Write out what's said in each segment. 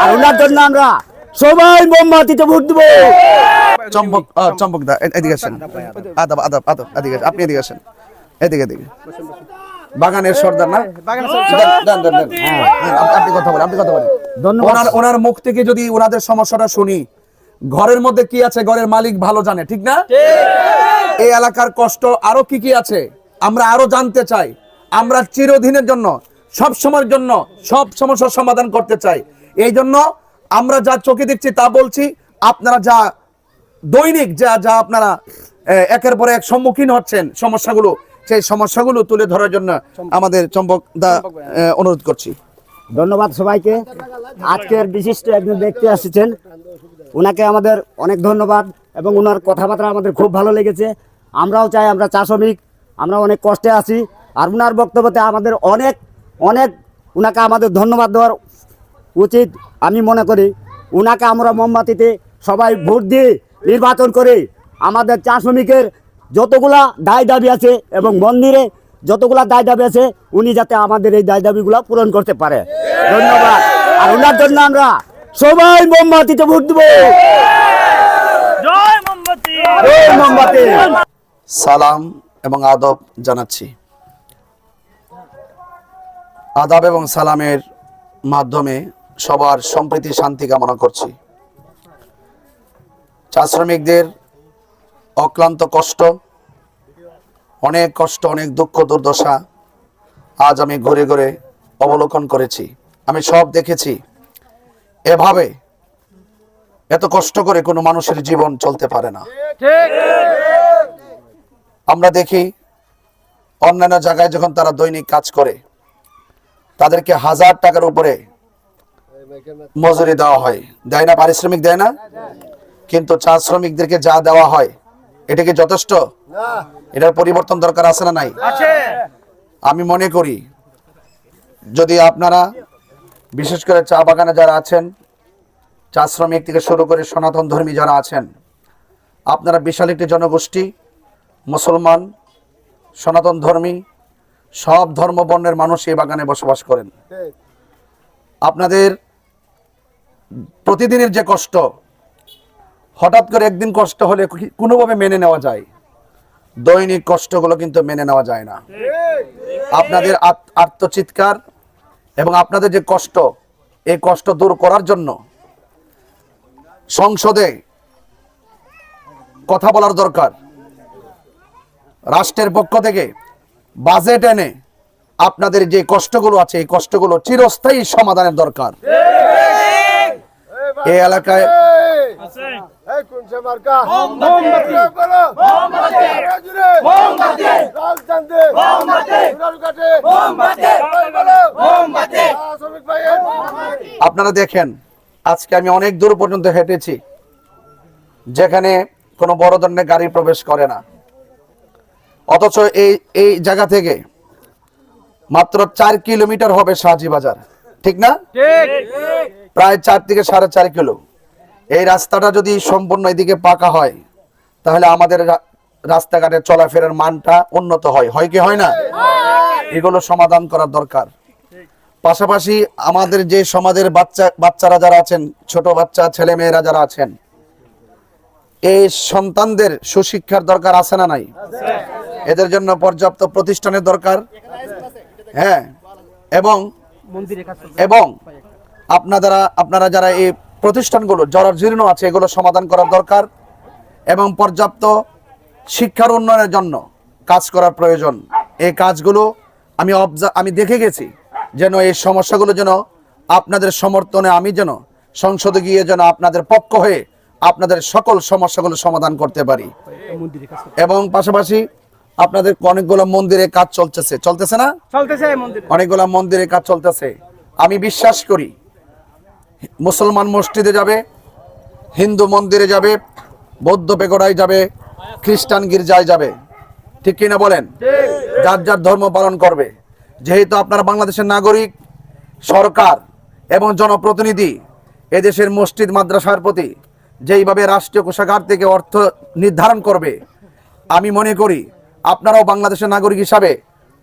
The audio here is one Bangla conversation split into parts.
আর ওনার জন্য আমরা সবাই মোমবাতিতে ভোট দেবো। চম্পক চম্পক দা এদিকে আসেন। আদব আদব আদব এদিকে আপনি এদিকে আসেন। এদিকে এদিকে বাগানের সর্দার না? আপনি কথা বলেন, আপনি কথা বলেন। ধন্যবাদ। ওনার মুখ থেকে যদি ওনাদের সমস্যাটা শুনি, ঘরের মধ্যে কি আছে ঘরের মালিক ভালো জানে, ঠিক না? এই এলাকার কষ্ট আরো কি কি আছে আমরা আরো জানতে চাই। আমরা চিরদিনের জন্য সব সময়ের জন্য সব সমস্যার সমাধান করতে চাই। এই জন্য আমরা যা চোখে দেখছি তা বলছি, আপনারা যা দৈনিক যা আপনারা একের পর এক সম্মুখীন হচ্ছেন সমস্যাগুলো, সেই সমস্যাগুলো তুলে ধরার জন্য আমাদের চম্পক দা অনুরোধ করছি। ধন্যবাদ সবাইকে। আজকের বিশিষ্ট একজন ব্যক্তি আসছেন, ওনাকে আমাদের অনেক ধন্যবাদ এবং ওনার কথাবার্তা আমাদের খুব ভালো লেগেছে। আমরাও চাই, আমরা চা শ্রমিক, আমরা অনেক কষ্টে আছি। আর ওনার বক্তব্যতে আমাদের অনেক অনেক ওনাকে আমাদের ধন্যবাদ দেওয়ার উচিত। আমি মনে করি ওনাকে আমরা মোমবাতিতে সবাই ভোট দিয়ে নির্বাচন করে আমাদের চা শ্রমিকের যতগুলা দায় দাবি আছে এবং মন্দিরে যতগুলা দায় দাবি আছে উনি যাতে আমাদের এই দায় দাবিগুলো পূরণ করতে পারে। ধন্যবাদ। আর ওনার জন্য আমরা সবাই মোমবাতিতে ভোট দেবো। জয় মোমবাতি, জয় মোমবাতি। সালাম এবং আদব জানাচ্ছি। আদাব এবং সালামের মাধ্যমে সবার সম্প্রীতি শান্তি কামনা করছি। চা শ্রমিকদের অক্লান্ত কষ্ট, অনেক কষ্ট, অনেক দুঃখ দুর্দশা আজ আমি ঘুরে ঘুরে অবলোকন করেছি। আমি সব দেখেছি। এভাবে এত কষ্ট করে কোনো মানুষের জীবন চলতে পারে না। আমরা দেখি অন্যান্য জায়গায় যখন তারা দৈনিক কাজ করে তাদেরকে 1000 টাকার উপরে মজুরি দেওয়া হয়, দেয় না? পারিশ্রমিক দেয় না? কিন্তু চা শ্রমিকদেরকে যা দেওয়া হয় এটা কি যথেষ্ট? এটার পরিবর্তন দরকার আছে না নাই? আমি মনে করি যদি আপনারা বিশেষ করে চা বাগানে যারা আছেন, চা শ্রমিক থেকে শুরু করে সনাতন ধর্মী যারা আছেন, আপনারা বিশাল একটি জনগোষ্ঠী, মুসলমান, সনাতন ধর্মী, সব ধর্ম বর্ণের মানুষ এই বাগানে বসবাস করেন। আপনাদের প্রতিদিনের যে কষ্ট, হঠাৎ করে একদিন কষ্ট হলে কোনোভাবে মেনে নেওয়া যায়, দৈনিক কষ্টগুলো কিন্তু মেনে নেওয়া যায় না। আপনাদের আত্মচিৎকার এবং আপনাদের যে কষ্ট, এই কষ্ট দূর করার জন্য সংসদে কথা বলার দরকার। রাষ্ট্রের পক্ষ থেকে বাজেট এনে আপনাদের যে কষ্টগুলো আছে এই কষ্টগুলো চিরস্থায়ী সমাধানের দরকার। এই এলাকায় আপনারা দেখেন আজকে আমি অনেক দূর পর্যন্ত হেঁটেছি, যেখানে কোনো বড় ধরনের গাড়ি প্রবেশ করে না, অথচ এই জায়গা থেকে মাত্র 4 কিলোমিটার হবে সাহাজি বাজার, ঠিক না? প্রায় 4 থেকে 4.5 কিলো। এই রাস্তাটা যদি সম্পূর্ণ এদিকে পাকা হয় তাহলে আমাদের রাস্তাঘাটের চলাফেরার মানটা উন্নত হয়, হয় কি হয় না? এগুলো সমাধান করার দরকার। পাশাপাশি আমাদের যে সমাজের বাচ্চারা যারা আছেন, ছোট বাচ্চা ছেলে মেয়েরা যারা আছেন, এই সন্তানদের সুশিক্ষার দরকার আছে না নাই? এদের জন্য পর্যাপ্ত প্রতিষ্ঠানের দরকার। হ্যাঁ, এবং আপনারা যারা এই প্রতিষ্ঠানগুলো জরাজীর্ণ আছে এগুলো সমাধান করার দরকার এবং পর্যাপ্ত শিক্ষার উন্নয়নের জন্য কাজ করার প্রয়োজন। এই কাজগুলো আমি দেখে গেছি, যেন এই সমস্যাগুলো যেন আপনাদের সমর্থনে আমি যেন সংসদে গিয়ে যেন আপনাদের পক্ষ হয়ে আপনাদের সকল সমস্যাগুলো সমাধান করতে পারি। এবং পাশাপাশি আপনাদের অনেকগুলো মন্দিরে কাজ চলতেছে না? অনেকগুলো মন্দিরে কাজ চলতেছে। আমি বিশ্বাস করি মুসলমান মসজিদে যাবে, হিন্দু মন্দিরে যাবে, বৌদ্ধ পেগোডায় যাবে, খ্রিস্টান গির্জায় যাবে, ঠিক কিনা বলেন? যার যার ধর্ম পালন করবে। যেহেতু আপনারা বাংলাদেশের নাগরিক, সরকার এবং জনপ্রতিনিধি এদেশের মসজিদ মাদ্রাসার প্রতি যেইভাবে রাষ্ট্রীয় কোষাগার থেকে অর্থ নির্ধারণ করবে, আমি মনে করি আপনারাও বাংলাদেশের নাগরিক হিসাবে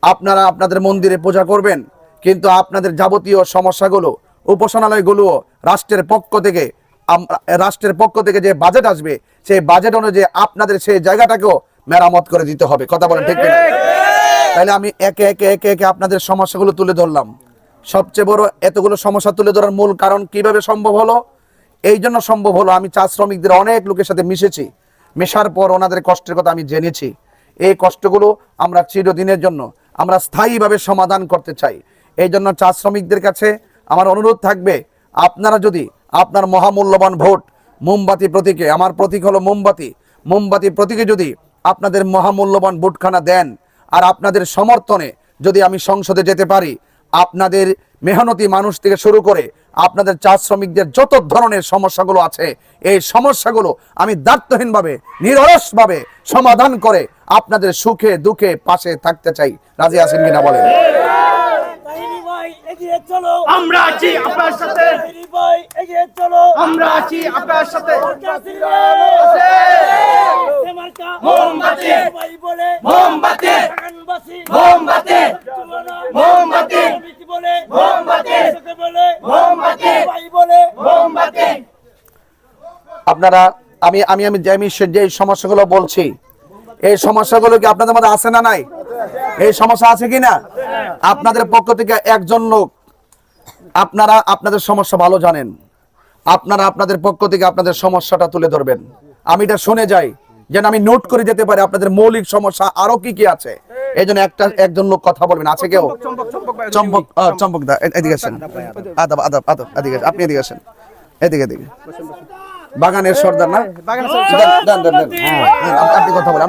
আপনারা আপনাদের মন্দিরে পূজা করবেন, কিন্তু আপনাদের যাবতীয় সমস্যাগুলো উপাসনালয়গুলো রাষ্ট্রের পক্ষ থেকে যে বাজেট আসবে সেই বাজেট অনুযায়ী আপনাদের সেই জায়গাটাকেও মেরামত করে দিতে হবে। কথা বলেন ঠিক কিনা? তাহলে আমি একে একে একে একে আপনাদের সমস্যাগুলো তুলে ধরলাম। সবচেয়ে বড় এতগুলো সমস্যা তুলে ধরার মূল কারণ কিভাবে সম্ভব হলো? এই জন্য সম্ভব হলো, আমি চা শ্রমিকদের অনেক লোকের সাথে মিশেছি, মেশার পর ওনাদের কষ্টের কথা আমি জেনেছি। এই কষ্টগুলো আমরা চিরদিনের জন্য আমরা স্থায়ীভাবে সমাধান করতে চাই। এই জন্য চা শ্রমিকদের কাছে আমার অনুরোধ থাকবে, আপনারা যদি আপনার মহামূল্যবান ভোট মোমবাতি প্রতীকে, আমার প্রতীক হলো মোমবাতি প্রতীকে যদি আপনাদের মহামূল্যবান ভোটখানা দেন, আর আপনাদের সমর্থনে যদি আমি সংসদে যেতে পারি, আপনাদের মেহনতি মানুষ থেকে শুরু করে আপনাদের চা শ্রমিকদের যত ধরনের সমস্যাগুলো আছে, এই সমস্যাগুলো আমি দায়িত্বহীনভাবে নিরলসভাবে সমাধান করে আপনাদের সুখে দুঃখে পাশে থাকতে চাই। রাজি আছেন কিনা বলেন? আমরা আছি আপনার সাথে, আমরা আছি আপনার সাথে। মোমবাতি মোমবাতি মোমবাতি মোমবাতি মোমবাতি মোমবাতি। আপনারা আমি আমি আমি যে সমস্যাগুলো বলছি, এই সমস্যাগুলো কি আপনাদের মধ্যে আছে না নাই? এই সমস্যা আছে কিনা? আপনাদের পক্ষ থেকে একজন লোক, আপনারা আপনাদের সমস্যা ভালো জানেন, আপনারা আপনাদের পক্ষ থেকে আপনাদের সমস্যাটা তুলে ধরবেন। আমি এটা শুনে যাই, যেন আমি নোট করে যেতে পারি আপনাদের মৌলিক সমস্যা আরো কি কি আছে। এই জন্য একজন লোক কথা বলবেন। আছে কেউ? চম্পক দা এদিকে আসেন। আদাব আদাব আদাব এদিকে, আপনি এদিকে আসেন। এদিকে বাগানের সর্দার না? আপনি কথা বলেন,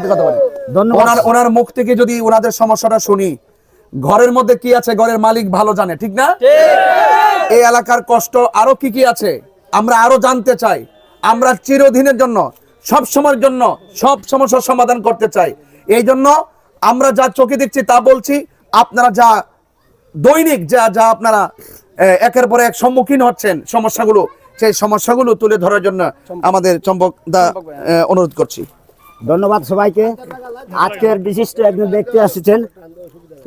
ধন্যবাদ। ওনার মুখ থেকে যদি ওনাদের সমস্যাটা শুনি, ঘরের মধ্যে কি আছে ঘরের মালিক ভালো জানে, ঠিক না? এই এলাকার কষ্ট আরো কি কি আছে আমরা আরো জানতে চাই। আমরা চিরদিনের জন্য, সব সময়ের জন্য সব সমস্যার সমাধান করতে চাই। এই জন্য আমরা যা চোখে দেখছি তা বলছি, আপনারা যা দৈনিক যা আপনারা একের পর এক সম্মুখীন হচ্ছেন সমস্যাগুলো, সেই সমস্যাগুলো তুলে ধরার জন্য আমাদের চম্পক দা অনুরোধ করছি। ধন্যবাদ সবাইকে। আজকের বিশিষ্ট একজন ব্যক্তি আসছেন,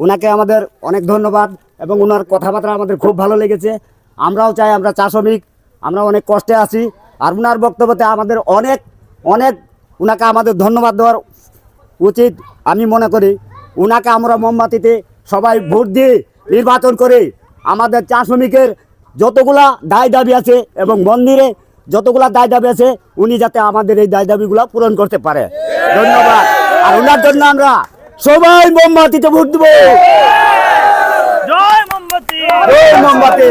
ওনাকে আমাদের অনেক ধন্যবাদ এবং ওনার কথাবার্তা আমাদের খুব ভালো লেগেছে। আমরাও চাই, আমরা চা শ্রমিক, আমরা অনেক কষ্টে আছি, আর ওনার বক্তব্যতে আমাদের অনেক ওনাকে আমাদের ধন্যবাদ দেওয়ার উচিত। আমি মনে করি ওনাকে আমরা মোমবাতিতে সবাই ভোট দিয়ে নির্বাচন করে আমাদের চা শ্রমিকের যতগুলা দায় দাবি আছে এবং মন্দিরে যতগুলা দায় দাবি আছে, উনি যাতে আমাদের এই দায় দাবিগুলা পূরণ করতে পারে। ধন্যবাদ। আর ওনার জন্য আমরা সবাই মোমবাতিতে ভোট দেবো। জয় মোমবাতি, জয় মোমবাতি,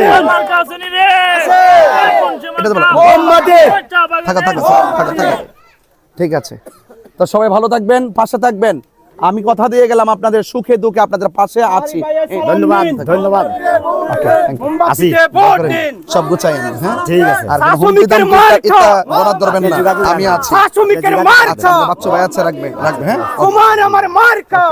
মোমবাতি। ঠিক আছে, তো সবাই ভালো থাকবেন, পাশে থাকবেন। আমি কথা দিয়ে গেলাম আপনাদের সুখে দুঃখে আপনাদের পাশে আছি। ধন্যবাদ। আসি, সব গুছাই আমি, হ্যাঁ ঠিক আছে। আর কোনো হুমকি দামকি এটা গণার ধরবেন না, আমি আছি। শ্রমিকের মার্কা, বাচ্চা ভাই আছে, রাখবে, হ্যাঁ। আমার মার্কা।